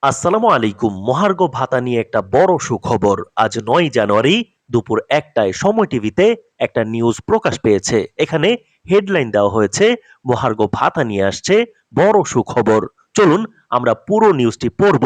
আসসালামু আলাইকুম। মহার্ঘ ভাতা নিয়ে একটা বড় সুখবর। আজ ৯ জানুয়ারি দুপুর ১টায় সময় টিভিতে একটা নিউজ প্রকাশ পেয়েছে। এখানে হেডলাইন দেওয়া হয়েছে মহার্ঘ ভাতা নিয়ে আসছে বড় সুখবর। চলুন আমরা পুরো নিউজটি পড়ব।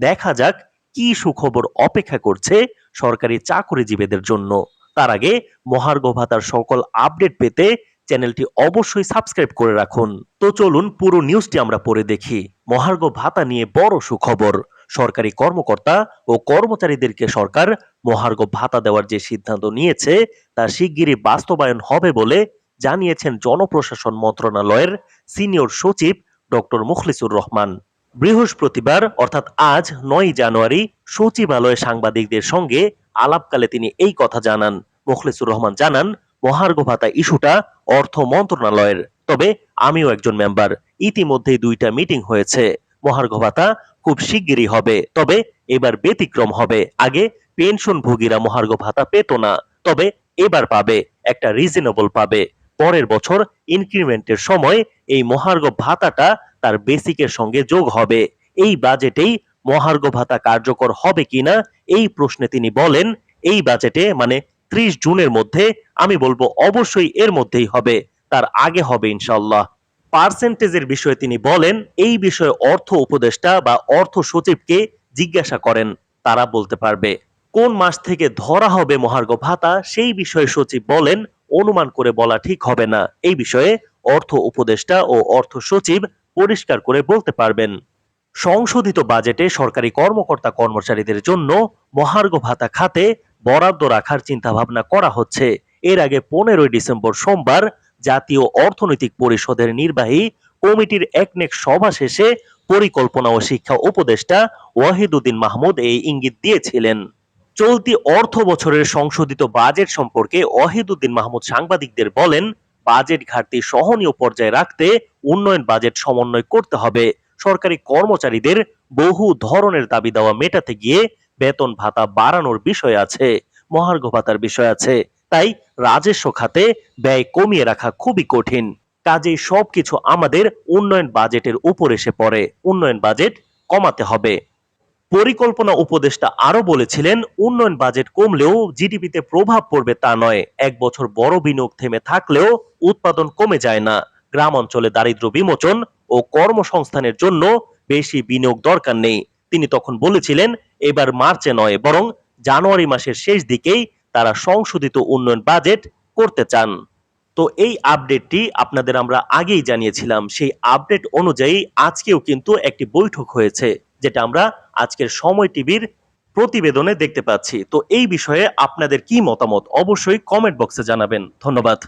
দেখা যাক কি সুখবর অপেক্ষা করছে সরকারি চাকরিজীবীদের জন্য। তার আগে মহার্ঘ ভাতার সকল আপডেট পেতে চ্যানেলটি অবশ্যই সাবস্ক্রাইব করে রাখুন। তো চলুন পুরো নিউজটি আমরা পড়ে দেখি। মহার্ঘ ভাতা নিয়ে বড় সুখবর। সরকারি কর্মকর্তা ও কর্মচারীদেরকে সরকার মহার্ঘ ভাতা দেওয়ার যে সিদ্ধান্ত নিয়েছে তা শিগগিরই বাস্তবায়ন হবে বলে জানিয়েছেন জনপ্রশাসন মন্ত্রণালয়ের সিনিয়র সচিব ডক্টর মুখলিসুর রহমান। বৃহস্পতিবার অর্থাৎ আজ ৯ জানুয়ারি সচিবালয়ে সাংবাদিকদের সঙ্গে আলাপকালে তিনি এই কথা জানান। মুখলিসুর রহমান জানান, মহার্ঘ ভাতা ইস্যুটা অর্থ মন্ত্রণালয়ের, তবে আমিও একজন মেম্বার। ইতিমধ্যেই ২টা মিটিং হয়েছে। মহার্ঘ ভাতা খুব শিগগিরই হবে, তবে এবার ব্যতিক্রম হবে। আগে পেনশনভোগীরা মহার্ঘ ভাতা পেত না, তবে এবার পাবে, একটা রিজনেবল পাবে। পরের বছর ইনক্রিমেন্টের সময় এই মহার্ঘ ভাতাটা তার বেসিকের সঙ্গে যোগ হবে। এই বাজেটেই মহার্ঘ ভাতা কার্যকর হবে কিনা এই প্রশ্নে তিনি বলেন, এই বাজেটে মানে ৩০ জুনের মধ্যে, আমি বলবো অবশ্যই এর মধ্যেই হবে, তার আগে হবে ইনশাল্লাহ। পার্সেন্টেজের বিষয়ে তিনি বলেন, এই বিষয়ে অর্থ উপদেষ্টা বা অর্থ সচিবকে জিজ্ঞাসা করেন, তারা বলতে পারবে। কোন মাস থেকে ধরা হবে মহার্ঘ ভাতা সেই বিষয়ে সচিব বলেন, অনুমান করে বলা ঠিক হবে না। এই বিষয়ে অর্থ উপদেষ্টা ও অর্থ সচিব পরিষ্কার করে বলতে পারবেন। সংশোধিত বাজেটে সরকারি কর্মকর্তা কর্মচারীদের জন্য মহার্ঘ ভাতা খাতে বরাদ্দ রাখার চিন্তাভাবনা করা হচ্ছে। এর আগে ১৫ই ডিসেম্বর সোমবার জাতীয় অর্থনৈতিক পরিষদের নির্বাহী কমিটির একনেক সভা শেষে পরিকল্পনা ও শিক্ষা উপদেষ্টা ওয়াহিদুদ্দিন মাহমুদ এই ইঙ্গিত দিয়েছিলেন। চলতি অর্থ বছরের সংশোধিত বাজেট সম্পর্কে ওয়াহিদুদ্দিন মাহমুদ সাংবাদিকদের বলেন, বাজেট ঘাটতি সহনীয় পর্যায়ে রাখতে উন্নয়ন বাজেট সমন্বয় করতে হবে। সরকারি কর্মচারীদের বহু ধরনের দাবি দাওয়া মেটাতে গিয়ে বেতন ভাতা বাড়ানোর বিষয় আছে, মহার্ঘ ভাতার বিষয় আছে। তাই রাজস্ব খাতে ব্যয় কমিয়ে রাখা খুবই কঠিন। কাজেই সবকিছু আমাদের উন্নয়ন বাজেটের উপর এসে পড়ে। উন্নয়ন বাজেট কমাতে হবে। পরিকল্পনা উপদেষ্টা আরো বলেছিলেন, উন্নয়ন বাজেট কমলেও জিডিপিতে প্রভাব পড়বে তা নয়। এক বছর বড় বিনিয়োগ থেমে থাকলেও উৎপাদন কমে যায় না। গ্রাম অঞ্চলে দারিদ্র বিমোচন ও কর্মসংস্থানের জন্য বেশি বিনিয়োগ দরকার নেই। তিনি তখন বলেছিলেন, এবার মার্চে নয় বরং জানুয়ারি মাসের শেষ দিকেই তারা সংশোধিত উন্নয়ন বাজেট করতে চান। তো এই আপডেটটি আপনাদের আমরা আগেই জানিয়েছিলাম। সেই আপডেট অনুযায়ী আজকেও কিন্তু একটি বৈঠক হয়েছে, যেটা আমরা আজকের সময় টিভির প্রতিবেদনে দেখতে পাচ্ছি। তো এই বিষয়ে আপনাদের কি মতামত অবশ্যই কমেন্ট বক্সে জানাবেন। ধন্যবাদ।